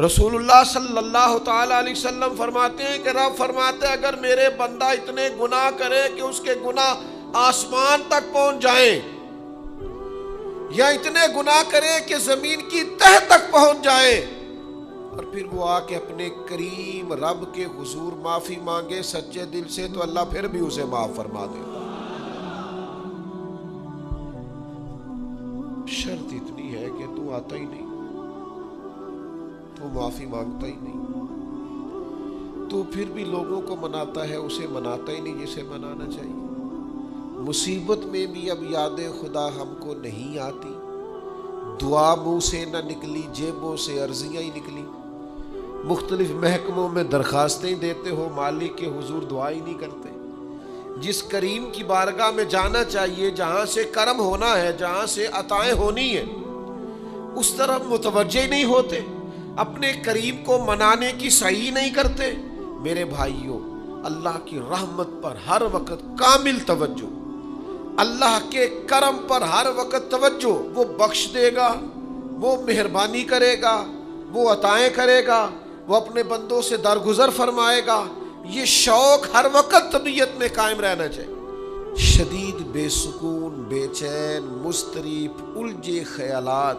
رسول اللہ صلی اللہ تعالی علیہ وسلم فرماتے ہیں کہ رب فرماتے ہیں اگر میرے بندہ اتنے گناہ کرے کہ اس کے گناہ آسمان تک پہنچ جائیں، یا اتنے گناہ کرے کہ زمین کی تہ تک پہنچ جائیں، اور پھر وہ آ کے اپنے کریم رب کے حضور معافی مانگے سچے دل سے، تو اللہ پھر بھی اسے معاف فرما دے گا۔ شرط اتنی ہے کہ تو آتا ہی نہیں، تو معافی مانگتا ہی نہیں، تو پھر بھی لوگوں کو مناتا ہے، اسے مناتا ہی نہیں جسے منانا چاہیے۔ مصیبت میں بھی اب یاد خدا ہم کو نہیں آتی، دعا منہ سے نہ نکلی، جیبوں سے عرضیاں ہی نکلی، مختلف محکموں میں درخواستیں دیتے ہو، مالک کے حضور دعا ہی نہیں کرتے۔ جس کریم کی بارگاہ میں جانا چاہیے، جہاں سے کرم ہونا ہے، جہاں سے عطائیں ہونی ہے، اس طرف متوجہ نہیں ہوتے، اپنے کریم کو منانے کی صحیح نہیں کرتے۔ میرے بھائیوں، اللہ کی رحمت پر ہر وقت کامل توجہ، اللہ کے کرم پر ہر وقت توجہ، وہ بخش دے گا، وہ مہربانی کرے گا، وہ عطائیں کرے گا، وہ اپنے بندوں سے درگزر فرمائے گا، یہ شوق ہر وقت طبیعت میں قائم رہنا چاہیے۔ شدید بے سکون، بے چین، مضطرب، الجھے خیالات،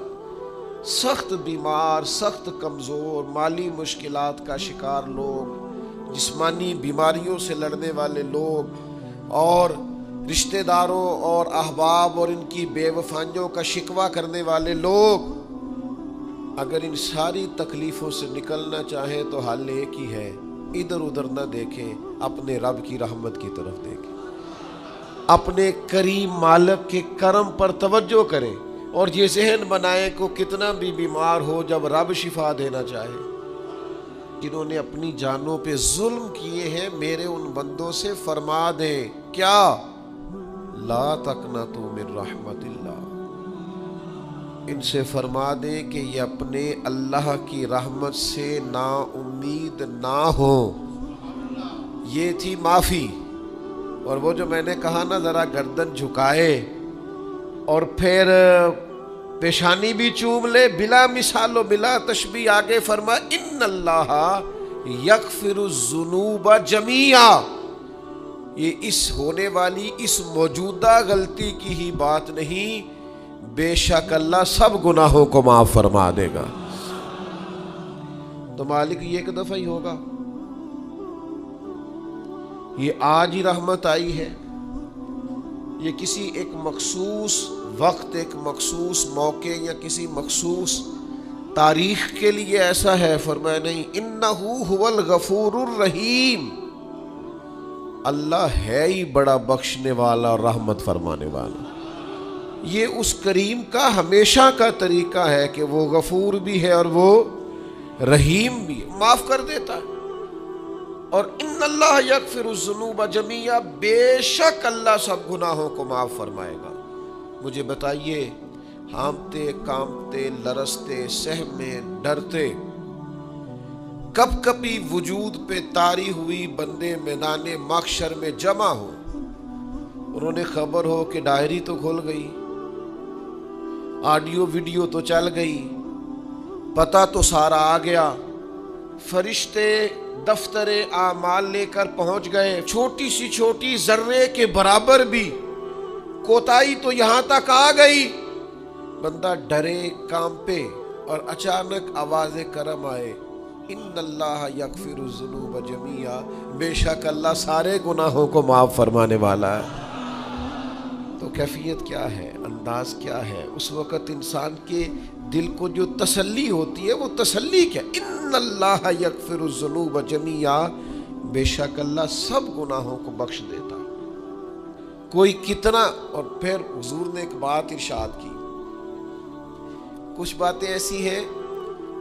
سخت بیمار، سخت کمزور، مالی مشکلات کا شکار لوگ، جسمانی بیماریوں سے لڑنے والے لوگ، اور رشتہ داروں اور احباب اور ان کی بے وفائیوں کا شکوہ کرنے والے لوگ، اگر ان ساری تکلیفوں سے نکلنا چاہیں تو حل ایک ہی ہے، ادھر ادھر نہ دیکھیں، اپنے رب کی رحمت کی طرف دیکھیں، اپنے کریم مالک کے کرم پر توجہ کریں، اور یہ ذہن بنائیں کو کتنا بھی بیمار ہو، جب رب شفا دینا چاہے۔ جنہوں نے اپنی جانوں پہ ظلم کیے ہیں، میرے ان بندوں سے فرما دیں کیا؟ لا تقنطوا من رحمت اللہ، ان سے فرما دیں کہ یہ اپنے اللہ کی رحمت سے نا امید نہ ہو۔ یہ تھی معافی، اور وہ جو میں نے کہا نا ذرا گردن جھکائے اور پھر پیشانی بھی چوم لے، بلا مثال و بلا تشبیہ آگے فرما ان اللہ یغفر الذنوب جمیعا، یہ اس ہونے والی اس موجودہ غلطی کی ہی بات نہیں، بے شک اللہ سب گناہوں کو معاف فرما دے گا۔ تو مالک یہ ایک دفعہ ہی ہوگا، یہ آج ہی رحمت آئی ہے، یہ کسی ایک مخصوص وقت، ایک مخصوص موقع یا کسی مخصوص تاریخ کے لیے ایسا ہے؟ فرمایا نہیں، انہو هو الغفور الرحیم، اللہ ہے ہی بڑا بخشنے والا اور رحمت فرمانے والا۔ یہ اس کریم کا ہمیشہ کا طریقہ ہے کہ وہ غفور بھی ہے اور وہ رحیم بھی ہے، معاف کر دیتا ہے۔ اور ان اللہ یغفر الذنوب جمیعا، بے شک اللہ سب گناہوں کو معاف فرمائے گا۔ مجھے بتائیے، ہانپتے کانپتے لرزتے سہمے ڈرتے کب کبھی وجود پہ طاری ہوئی بندے میدان محشر میں جمع ہو، انہوں نے خبر ہو کہ ڈائری تو کھل گئی، آڈیو ویڈیو تو چل گئی، پتہ تو سارا آ گیا، فرشتے دفتر اعمال لے کر پہنچ گئے، چھوٹی سی چھوٹی ذرے کے برابر بھی کوتاہی تو یہاں تک آ گئی، بندہ ڈرے کانپے، اور اچانک آواز کرم آئے، ان اللہ یغفر الذنوب جمیعا، بے شک اللہ سارے گناہوں کو معاف فرمانے والا ہے۔ تو کیفیت کیا ہے، انداز کیا ہے؟ اس وقت انسان کے دل کو جو تسلی ہوتی ہے، وہ تسلی کیا؟ ان اللہ یغفر الذنوب جمیعا، بے شک اللہ سب گناہوں کو بخش دیتا ہے۔ کوئی کتنا، اور پھر حضور نے ایک بات ارشاد کی، کچھ باتیں ایسی ہیں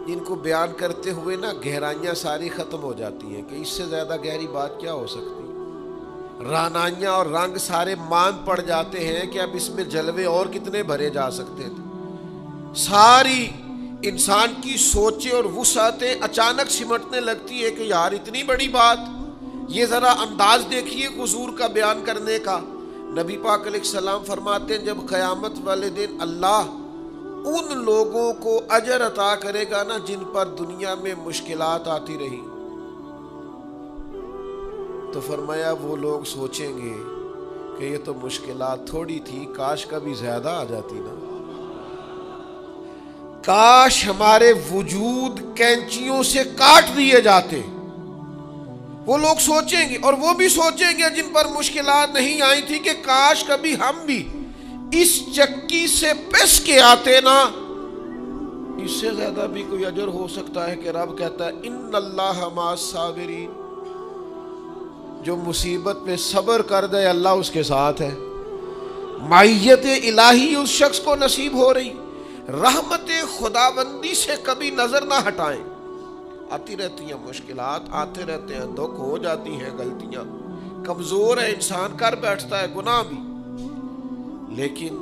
جن کو بیان کرتے ہوئے نا گہرائیاں ساری ختم ہو جاتی ہیں کہ اس سے زیادہ گہری بات کیا ہو سکتی، رانائیاں اور رنگ سارے مان پڑ جاتے ہیں کہ اب اس میں جلوے اور کتنے بھرے جا سکتے تھے۔ ساری انسان کی سوچیں اور وسعتیں اچانک سمٹنے لگتی ہے کہ یار اتنی بڑی بات، یہ ذرا انداز دیکھیے حضور کا بیان کرنے کا۔ نبی پاک علیہ السلام فرماتے ہیں جب قیامت والے دن اللہ ان لوگوں کو اجر عطا کرے گا نا جن پر دنیا میں مشکلات آتی رہی. تو فرمایا وہ لوگ سوچیں گے کہ یہ تو مشکلات تھوڑی تھی، کاش کبھی زیادہ آ جاتی نا، کاش ہمارے وجود کینچیوں سے کاٹ دیے جاتے. وہ لوگ سوچیں گے، اور وہ بھی سوچیں گے جن پر مشکلات نہیں آئی تھی کہ کاش کبھی ہم بھی اس چکی سے پس کے آتے نا. اس سے زیادہ بھی کوئی اجر ہو سکتا ہے کہ رب کہتا ہے ان اللہ مع الصابرین، جو مصیبت میں صبر کر دے اللہ اس کے ساتھ ہے. معیت الہی اس شخص کو نصیب ہو رہی. رحمت خداوندی سے کبھی نظر نہ ہٹائیں. آتی رہتی ہیں مشکلات، آتے رہتے ہیں دکھ، ہو جاتی ہیں غلطیاں، کمزور ہے انسان، کر بیٹھتا ہے گناہ بھی، لیکن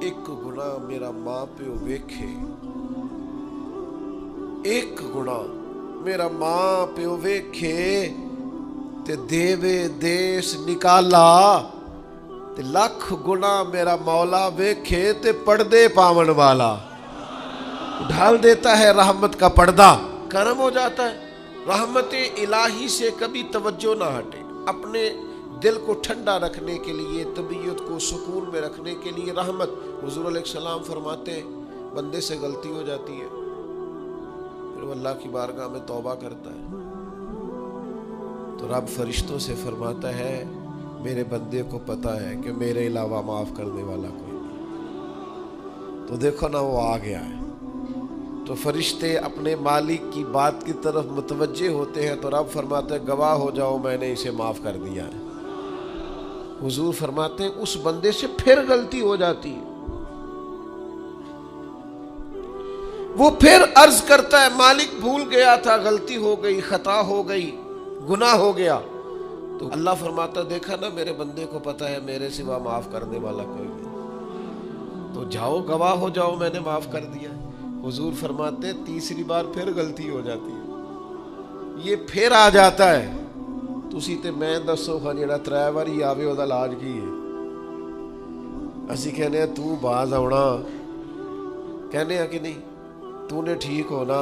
ایک گناہ میرا ماں پیو ویکھے، ایک گناہ میرا ماں پیو ویکھے تے دیوے دیس نکالا، تے لکھ گناہ میرا مولا ویکھے تے پردے پاون والا ڈھال دیتا ہے رحمت کا پردہ، کرم ہو جاتا ہے. رحمت الہی سے کبھی توجہ نہ ہٹے. اپنے دل کو ٹھنڈا رکھنے کے لیے، طبیعت کو سکون میں رکھنے کے لیے رحمت. حضور علیہ السلام فرماتے ہیں بندے سے غلطی ہو جاتی ہے، پھر وہ اللہ کی بارگاہ میں توبہ کرتا ہے تو رب فرشتوں سے فرماتا ہے میرے بندے کو پتا ہے کہ میرے علاوہ معاف کرنے والا کوئی نہیں. تو دیکھو نا وہ آ گیا ہے. تو فرشتے اپنے مالک کی بات کی طرف متوجہ ہوتے ہیں تو رب فرماتا ہے گواہ ہو جاؤ میں نے اسے معاف کر دیا ہے. حضور فرماتے ہیں اس بندے سے پھر غلطی ہو جاتی ہے، وہ پھر عرض کرتا ہے مالک بھول گیا تھا، غلطی ہو گئی، خطا ہو گئی، گناہ ہو گیا. تو اللہ فرماتا دیکھا نا میرے بندے کو پتا ہے میرے سوا معاف کرنے والا کوئی نہیں، تو جاؤ گواہ ہو جاؤ میں نے معاف کر دیا. حضور فرماتے تیسری بار پھر غلطی ہو جاتی ہے، یہ پھر آ جاتا ہے. تسی تے میں دسو خان جڑا 3 واری آوے او دا علاج کی ہے؟ اسی کہنے ہیں تو باز آنا، کہنے ہیں کہ نہیں تو نے ٹھیک ہونا،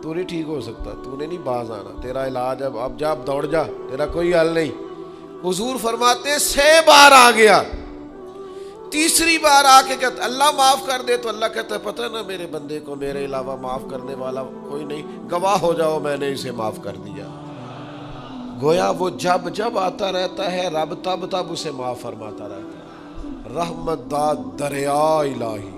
تو نہیں ٹھیک ہو سکتا، تو نے نہیں باز آنا، تیرا علاج اب جا، اب دوڑ جا، تیرا کوئی حل نہیں. حضور فرماتے 6 بار آ گیا، تیسری بار آ کے کہتا اللہ معاف کر دے، تو اللہ کہتا ہے پتہ نا میرے بندے کو میرے علاوہ معاف کرنے والا کوئی نہیں، گواہ ہو جاؤ میں نے اسے معاف کر دیا. گویا وہ جب جب آتا رہتا ہے رب تب تب اسے معاف فرماتا رہتا ہے. رحمت داد دریا الہی.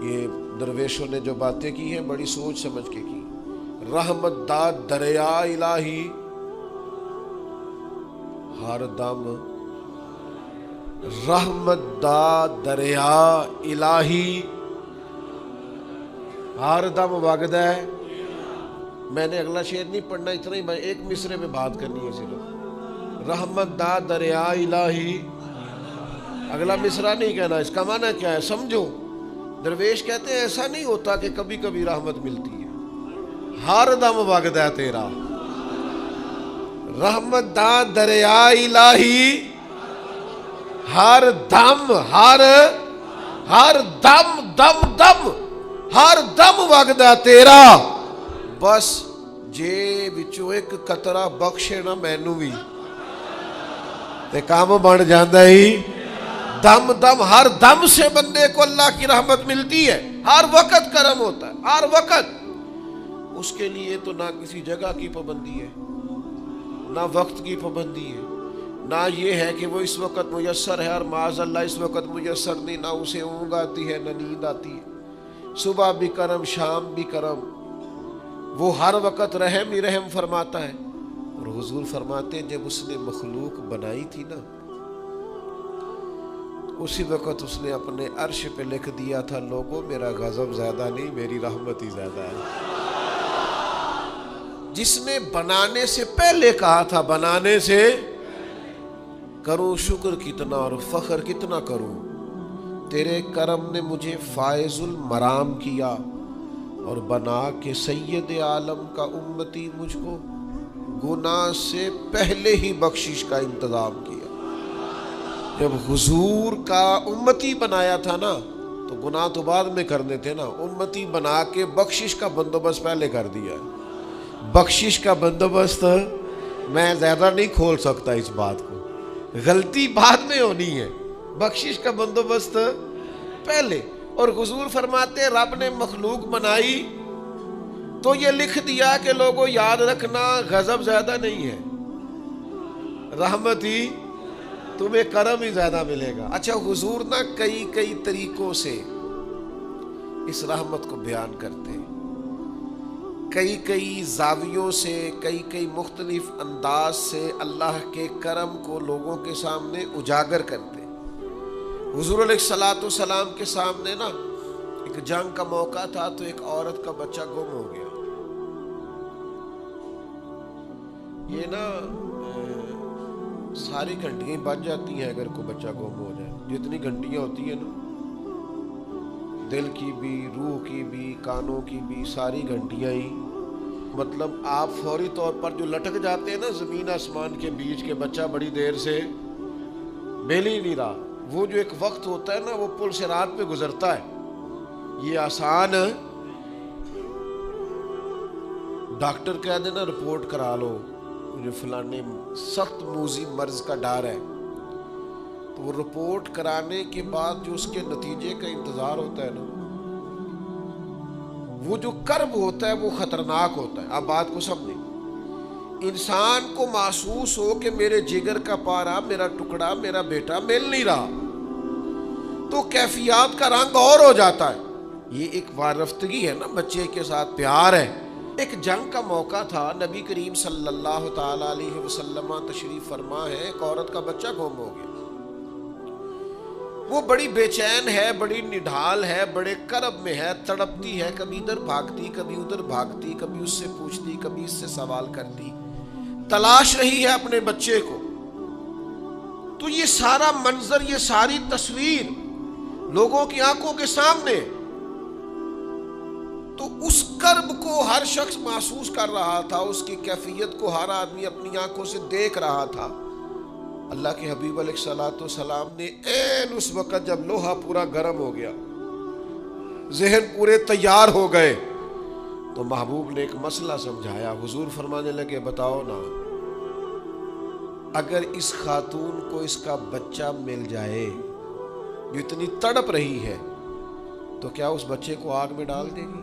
یہ درویشوں نے جو باتیں کی ہیں بڑی سوچ سمجھ کے کی. رحمت داد دریا الہی ہر دم، رحمت دا دریا الہی ہر دم وگدا ہے. میں نے اگلا شعر نہیں پڑھنا، اتنا ہی میں ایک مصرے میں بات کرنی ہے صرف. رحمت دا دریا الہی، اگلا مصرع نہیں کہنا. اس کا معنی کیا ہے سمجھو. درویش کہتے ہیں ایسا نہیں ہوتا کہ کبھی کبھی رحمت ملتی ہے، ہر دم وگدا ہے تیرا. رحمت دا دریا الہی ہر دم، ہر دم دم دم ہر دم وگدا تیرا. بس جے وچوں ایک قطرہ بخشے نا مینوں بھی تے کام بن جاندا ہی. دم دم ہر دم سے بندے کو اللہ کی رحمت ملتی ہے، ہر وقت کرم ہوتا ہے، ہر وقت. اس کے لیے تو نہ کسی جگہ کی پابندی ہے، نہ وقت کی پابندی ہے، نہ یہ ہے کہ وہ اس وقت میسر ہے اور معاذ اللہ اس وقت میسر نہیں، نہ اسے اونگ آتی ہے نہ نیند آتی ہے. صبح بھی کرم شام بھی کرم، وہ ہر وقت رحم ہی رحم فرماتا ہے. اور حضور فرماتے ہیں جب اس نے مخلوق بنائی تھی نا اسی وقت اس نے اپنے عرش پہ لکھ دیا تھا لوگوں میرا غضب زیادہ نہیں میری رحمت ہی زیادہ ہے. جس نے بنانے سے پہلے کہا تھا بنانے سے کروں شکر کتنا اور فخر کتنا کروں، تیرے کرم نے مجھے فائز المرام کیا اور بنا کے سید عالم کا امتی مجھ کو گناہ سے پہلے ہی بخشش کا انتظام کیا. جب حضور کا امتی بنایا تھا نا تو گناہ تو بعد میں کرنے تھے نا، امتی بنا کے بخشش کا بندوبست پہلے کر دیا۔ بخشش کا بندوبست میں زیادہ نہیں کھول سکتا اس بات کو، غلطی بعد میں ہونی ہے، بخشش کا بندوبست پہلے۔ اور حضور فرماتے ہیں رب نے مخلوق بنائی تو یہ لکھ دیا کہ لوگوں یاد رکھنا غضب زیادہ نہیں ہے، رحمت ہی تمہیں کرم ہی زیادہ ملے گا۔ اچھا حضور نا کئی طریقوں سے اس رحمت کو بیان کرتے ہیں، کئی زاویوں سے، کئی مختلف انداز سے اللہ کے کرم کو لوگوں کے سامنے اجاگر کرتے ہیں۔ حضور علیہ الصلوۃ والسلام کے سامنے نا ایک جنگ کا موقع تھا تو ایک عورت کا بچہ گم ہو گیا۔ یہ نا ساری گھنٹیاں بج جاتی ہیں اگر کوئی بچہ گم ہو جائے، جتنی گھنٹیاں ہوتی ہیں نا، دل کی بھی، روح کی بھی، کانوں کی بھی، ساری گھنٹیاں ہی، مطلب آپ فوری طور پر جو لٹک جاتے ہیں نا زمین آسمان کے بیچ کے، بچہ بڑی دیر سے مل ہی نہیں رہا، وہ جو ایک وقت ہوتا ہے نا وہ پل صراط پہ گزرتا ہے، یہ آسان ڈاکٹر کہہ دینا رپورٹ کرا لو مجھے فلانے سخت موذی مرض کا ڈر ہے، تو وہ رپورٹ کرانے کے بعد جو اس کے نتیجے کا انتظار ہوتا ہے نا، وہ جو کرب ہوتا ہے وہ خطرناک ہوتا ہے۔ آپ بات کو سمجھیں، انسان کو محسوس ہو کہ میرے جگر کا پارا، میرا ٹکڑا، میرا بیٹا مل نہیں رہا، تو کیفیات کا رنگ اور ہو جاتا ہے۔ یہ ایک وارفتگی ہے نا، بچے کے ساتھ پیار ہے۔ ایک جنگ کا موقع تھا، نبی کریم صلی اللہ تعالی علیہ وسلم تشریف فرما ہے، ایک عورت کا بچہ گم ہو گیا، وہ بڑی بے چین ہے، بڑی نڈھال ہے، بڑے کرب میں ہے، تڑپتی ہے، کبھی ادھر بھاگتی کبھی ادھر بھاگتی، کبھی اس سے پوچھتی کبھی اس سے سوال کرتی، تلاش رہی ہے اپنے بچے کو۔ تو یہ سارا منظر، یہ ساری تصویر لوگوں کی آنکھوں کے سامنے، تو اس کرب کو ہر شخص محسوس کر رہا تھا، اس کی کیفیت کو ہر آدمی اپنی آنکھوں سے دیکھ رہا تھا۔ اللہ کے حبیب علیہ الصلوۃ والسلام نے عین اس وقت جب لوہا پورا گرم ہو گیا، ذہن پورے تیار ہو گئے، تو محبوب نے ایک مسئلہ سمجھایا۔ حضور فرمانے لگے بتاؤ نا، اگر اس خاتون کو اس کا بچہ مل جائے جو اتنی تڑپ رہی ہے، تو کیا اس بچے کو آگ میں ڈال دے گی؟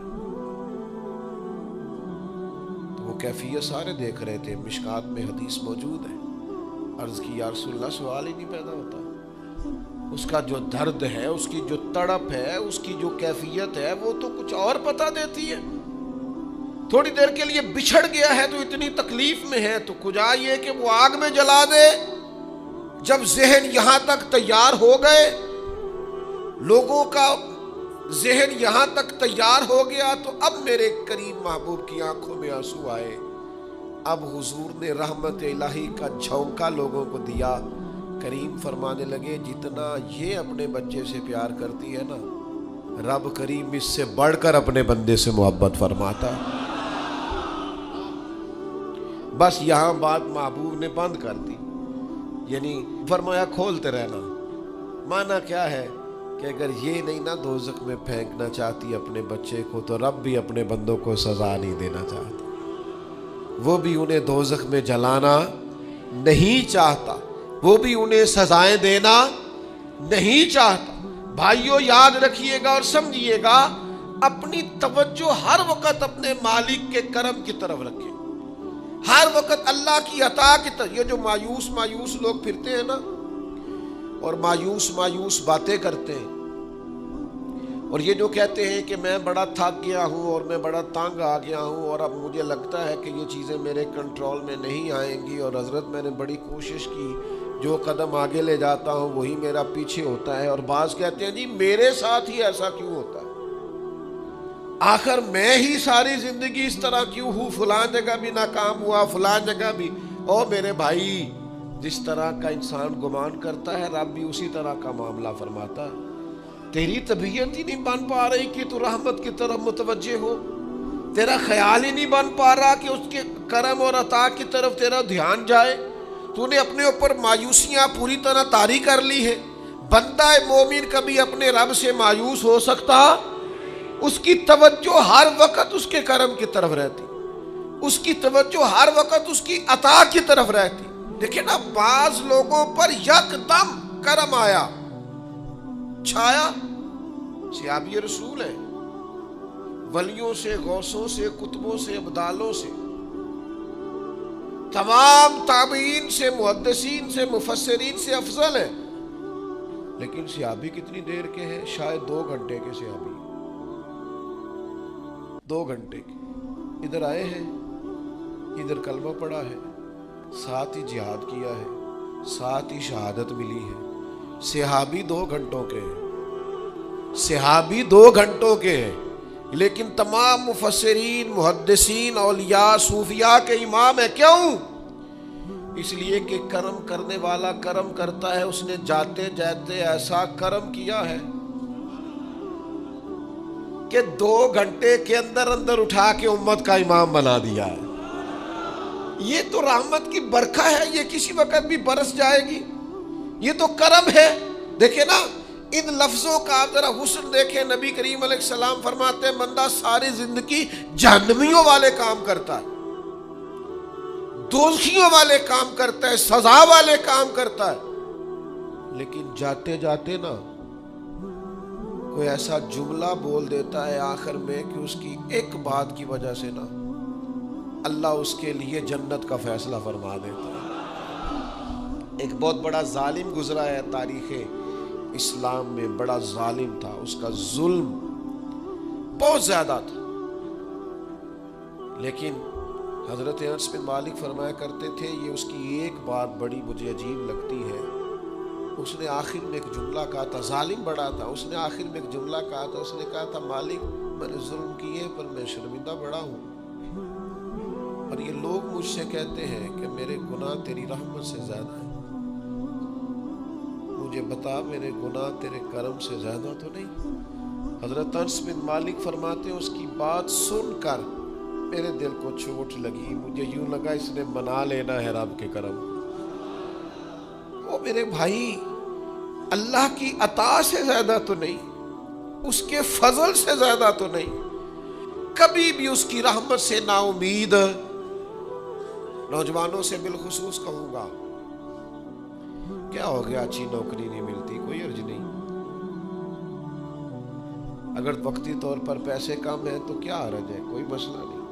تو وہ کیفیت سارے دیکھ رہے تھے، مشکات میں حدیث موجود ہے۔ عرض کی یا رسول اللہ، سوال ہی نہیں پیدا ہوتا، اس کا جو درد ہے، اس کی جو تڑپ ہے، اس کی جو کیفیت ہے، وہ تو کچھ اور پتہ دیتی ہے۔ تھوڑی دیر کے لیے بچھڑ گیا ہے تو اتنی تکلیف میں ہے، تو کجا یہ کہ وہ آگ میں جلا دے۔ جب ذہن یہاں تک تیار ہو گئے، لوگوں کا ذہن یہاں تک تیار ہو گیا، تو اب میرے کریم محبوب کی آنکھوں میں آنسو آئے۔ اب حضور نے رحمت الہی کا جھونکا لوگوں کو دیا۔ کریم فرمانے لگے جتنا یہ اپنے بچے سے پیار کرتی ہے نا، رب کریم اس سے بڑھ کر اپنے بندے سے محبت فرماتا ہے۔ بس یہاں بات محبوب نے بند کر دی، یعنی فرمایا کھولتے رہنا۔ معنی کیا ہے کہ اگر یہ نہیں نا دوزخ میں پھینکنا چاہتی اپنے بچے کو، تو رب بھی اپنے بندوں کو سزا نہیں دینا چاہتا، وہ بھی انہیں دوزخ میں جلانا نہیں چاہتا، وہ بھی انہیں سزائیں دینا نہیں چاہتا۔ بھائیو یاد رکھیے گا اور سمجھیے گا، اپنی توجہ ہر وقت اپنے مالک کے کرم کی طرف رکھیں، ہر وقت اللہ کی عطا کی طرف۔ یہ جو مایوس لوگ پھرتے ہیں نا اور مایوس باتیں کرتے ہیں، اور یہ جو کہتے ہیں کہ میں بڑا تھک گیا ہوں اور میں بڑا تنگ آ گیا ہوں اور اب مجھے لگتا ہے کہ یہ چیزیں میرے کنٹرول میں نہیں آئیں گی، اور حضرت میں نے بڑی کوشش کی، جو قدم آگے لے جاتا ہوں وہی میرا پیچھے ہوتا ہے، اور بعض کہتے ہیں جی میرے ساتھ ہی ایسا کیوں ہوتا ہے، آخر میں ہی ساری زندگی اس طرح کیوں ہوں، فلاں جگہ بھی ناکام ہوا، فلاں جگہ بھی۔ اور میرے بھائی، جس طرح کا انسان گمان کرتا ہے رب بھی اسی طرح کا معاملہ فرماتا ہے۔ تیری طبیعت ہی نہیں بن پا رہی کہ تو رحمت کی طرف متوجہ ہو، تیرا خیال ہی نہیں بن پا رہا کہ اس کے کرم اور عطا کی طرف تیرا دھیان جائے، تو نے اپنے اوپر مایوسیاں پوری طرح طاری کر لی ہیں. بندہ مومن کبھی اپنے رب سے مایوس ہو سکتا؟ اس کی توجہ ہر وقت اس کے کرم کی طرف رہتی، اس کی توجہ ہر وقت اس کی عطا کی طرف رہتی. دیکھیں نا، بعض لوگوں پر یکدم کرم آیا، چھایا. صحابی رسول ہے، ولیوں سے، غوثوں سے، قطبوں سے، ابدالوں سے، تمام تابعین سے، محدثین سے، مفسرین سے افضل ہے. لیکن صحابی کتنی دیر کے ہیں؟ شاید 2 گھنٹے کے صحابی، 2 گھنٹے کے. ادھر آئے ہیں، ادھر کلمہ پڑھا ہے، ساتھ ہی جہاد کیا ہے، ساتھ ہی شہادت ملی ہے. صحابی 2 گھنٹوں کے ہیں، صحابی 2 گھنٹوں کے ہیں. لیکن تمام مفسرین، محدثین، اولیاء، صوفیاء کے امام ہے. کیوں؟ اس لیے کہ کرم کرنے والا کرم کرتا ہے. اس نے جاتے جاتے ایسا کرم کیا ہے کہ 2 گھنٹے کے اندر اندر اٹھا کے امت کا امام بنا دیا ہے. یہ تو رحمت کی برکھا ہے، یہ کسی وقت بھی برس جائے گی. یہ تو کرم ہے. دیکھیں نا، ان لفظوں کا آپ ذرا حسن دیکھیں. نبی کریم علیہ السلام فرماتے ہیں بندہ ساری زندگی جہنمیوں والے کام کرتا ہے، دوزخیوں والے کام کرتا ہے، سزا والے کام کرتا ہے، لیکن جاتے جاتے نا کوئی ایسا جملہ بول دیتا ہے آخر میں کہ اس کی ایک بات کی وجہ سے نا اللہ اس کے لیے جنت کا فیصلہ فرما دیتا ہے. ایک بہت بڑا ظالم گزرا ہے تاریخ اسلام میں، بڑا ظالم تھا، اس کا ظلم بہت زیادہ تھا. لیکن حضرت انس بن مالک فرمایا کرتے تھے یہ اس کی ایک بات بڑی مجھے عجیب لگتی ہے. اس نے آخر میں ایک جملہ کہا تھا، ظالم بڑا تھا، اس نے آخر میں ایک جملہ کہا تھا. اس نے کہا تھا مالک میں نے ظلم کیے پر میں شرمندہ بڑا ہوں، اور یہ لوگ مجھ سے کہتے ہیں کہ میرے گناہ تیری رحمت سے زیادہ ہیں. مجھے بتا میرے گناہ تیرے کرم سے زیادہ تو نہیں؟ حضرت انس بن مالک فرماتے ہیں اس کی بات سن کر میرے دل کو چوٹ لگی. مجھے یوں لگا اس نے منا لینا ہے رب کے کرم. وہ میرے بھائی اللہ کی عطا سے زیادہ تو نہیں، اس کے فضل سے زیادہ تو نہیں. کبھی بھی اس کی رحمت سے نا امید. نوجوانوں سے بالخصوص کہوں گا، کیا ہو گیا اچھی نوکری نہیں ملتی، کوئی عرض نہیں. اگر وقتی طور پر پیسے کم ہیں تو کیا حرج ہے، کوئی مسئلہ نہیں.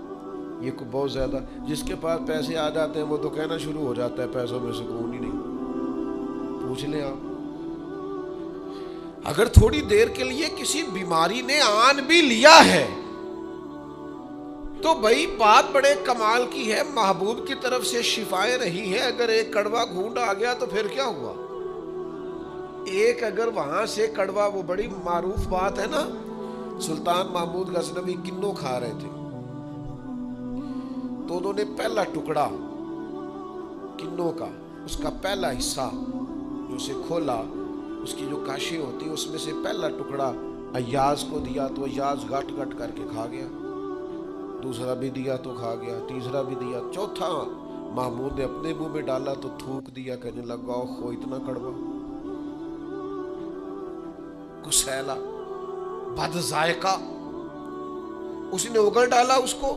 یہ کو بہت زیادہ جس کے پاس پیسے آ جاتے ہیں وہ تو کہنا شروع ہو جاتا ہے پیسوں میں سکون ہی نہیں. پوچھ لیں آپ، اگر تھوڑی دیر کے لیے کسی بیماری نے آن بھی لیا ہے تو بھائی بات بڑے کمال کی ہے، محبوب کی طرف سے شفائیں رہی ہے. اگر ایک کڑوا گھونٹ آ گیا تو پھر کیا ہوا؟ ایک اگر وہاں سے کڑوا، وہ بڑی معروف بات ہے نا، سلطان محمود غزنوی کنوں کھا رہے تھے تو انہوں نے پہلا ٹکڑا کنوں کا، اس کا پہلا حصہ جو اسے کھولا، اس کی جو کاشیں ہوتی ہیں اس میں سے پہلا ٹکڑا ایاز کو دیا تو ایاز گٹ گٹ کر کے کھا گیا. دوسرا بھی دیا تو کھا گیا، تیسرا بھی دیا، چوتھا محمود نے اپنے منہ میں ڈالا تو تھوک دیا، کہنے لگا اوہ اتنا کڑوا، کسیلا، بد ذائقہ. اس نے اگل ڈالا اس کو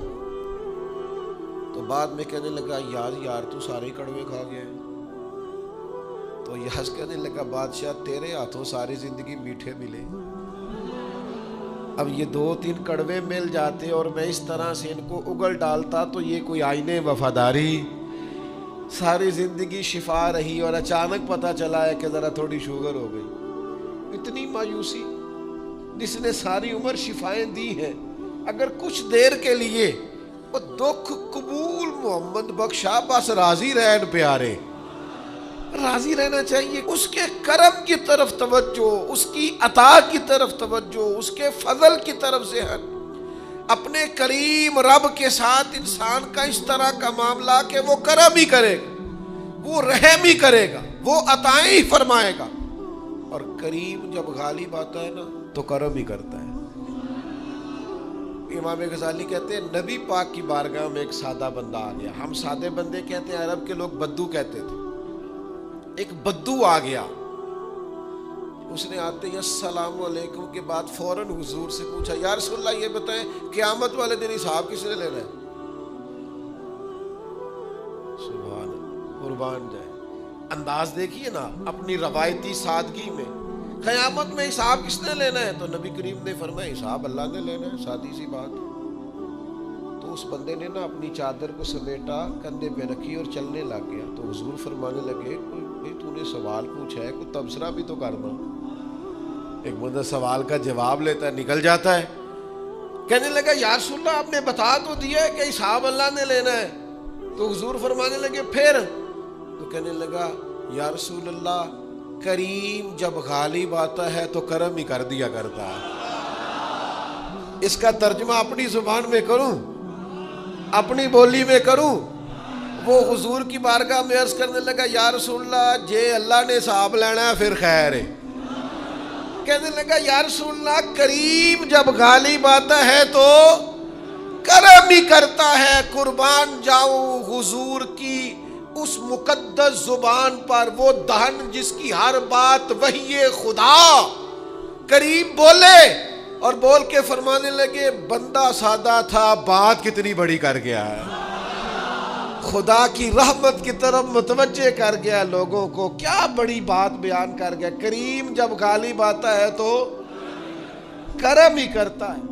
تو بعد میں کہنے لگا یار تو سارے کڑوے کھا گئے. تو یاز کہنے لگا بادشاہ تیرے ہاتھوں ساری زندگی میٹھے ملے، اب یہ 2-3 کڑوے مل جاتے اور میں اس طرح سے ان کو اگل ڈالتا تو یہ کوئی آئینے وفاداری، ساری زندگی شفا رہی اور اچانک پتہ چلا ہے کہ ذرا تھوڑی شوگر ہو گئی. اتنی مایوسی جس نے ساری عمر شفائیں دی ہیں، اگر کچھ دیر کے لیے وہ دکھ قبول محمد بخشا، بس راضی رہن پیارے، راضی رہنا چاہیے. اس کے کرم کی طرف توجہ، اس کی عطا کی طرف توجہ، اس کے فضل کی طرف ذہن. اپنے کریم رب کے ساتھ انسان کا اس طرح کا معاملہ کہ وہ کرم ہی کرے گا، وہ رحم ہی کرے گا، وہ عطائیں ہی فرمائے گا. اور کریم جب غالب آتا ہے نا تو کرم ہی کرتا ہے. امام غزالی کہتے ہیں نبی پاک کی بارگاہ میں ایک سادہ بندہ آ گیا. ہم سادے بندے کہتے ہیں، عرب کے لوگ بدو کہتے تھے. ایک بدو آ گیا، اس نے آتے ہی السلام علیکم کے بعد فوراً حضور سے پوچھا یا رسول اللہ یہ بتائیں قیامت والے دن حساب کس نے لینا ہے؟ سبحان اللہ، قربان جائے، انداز دیکھیے نا اپنی روایتی سادگی میں، قیامت میں حساب کس نے لینا ہے؟ تو نبی کریم نے فرمایا حساب اللہ نے لینا ہے، سادی سی بات۔ تو اس بندے نے نا اپنی چادر کو سمیٹا، کندھے پہ رکھی اور چلنے لگ گیا۔ تو حضور فرمانے لگے کوئی تو نے سوال پوچھا ہے، کوئی تبصرہ بھی تو کرنا۔ ایک بندہ سوال کا جواب لیتا ہے نکل جاتا ہے۔ کہنے لگا یا رسول اللہ آپ نے بتا تو دیا ہے کہ حساب اللہ نے لینا ہے۔ تو حضور فرمانے لگے پھر؟ تو کہنے لگا یا رسول اللہ کریم جب غالب آتا ہے تو کرم ہی کر دیا کرتا ہے۔ اس کا ترجمہ اپنی زبان میں کروں، اپنی بولی میں کروں؟ وہ حضور کی بارگاہ میں عرض کرنے لگا یا رسول اللہ جے اللہ نے حساب لینا ہے پھر خیر ہے۔ کہنے لگا یا رسول اللہ کریم جب غالب آتا ہے تو کرم ہی کرتا ہے۔ قربان جاؤں حضور کی اس مقدس زبان پر، وہ دہن جس کی ہر بات وحی خدا، کریم بولے اور بول کے فرمانے لگے بندہ سادہ تھا بات کتنی بڑی کر گیا ہے، خدا کی رحمت کی طرف متوجہ کر گیا لوگوں کو، کیا بڑی بات بیان کر گیا۔ کریم جب غالب آتا ہے تو کرم ہی کرتا ہے۔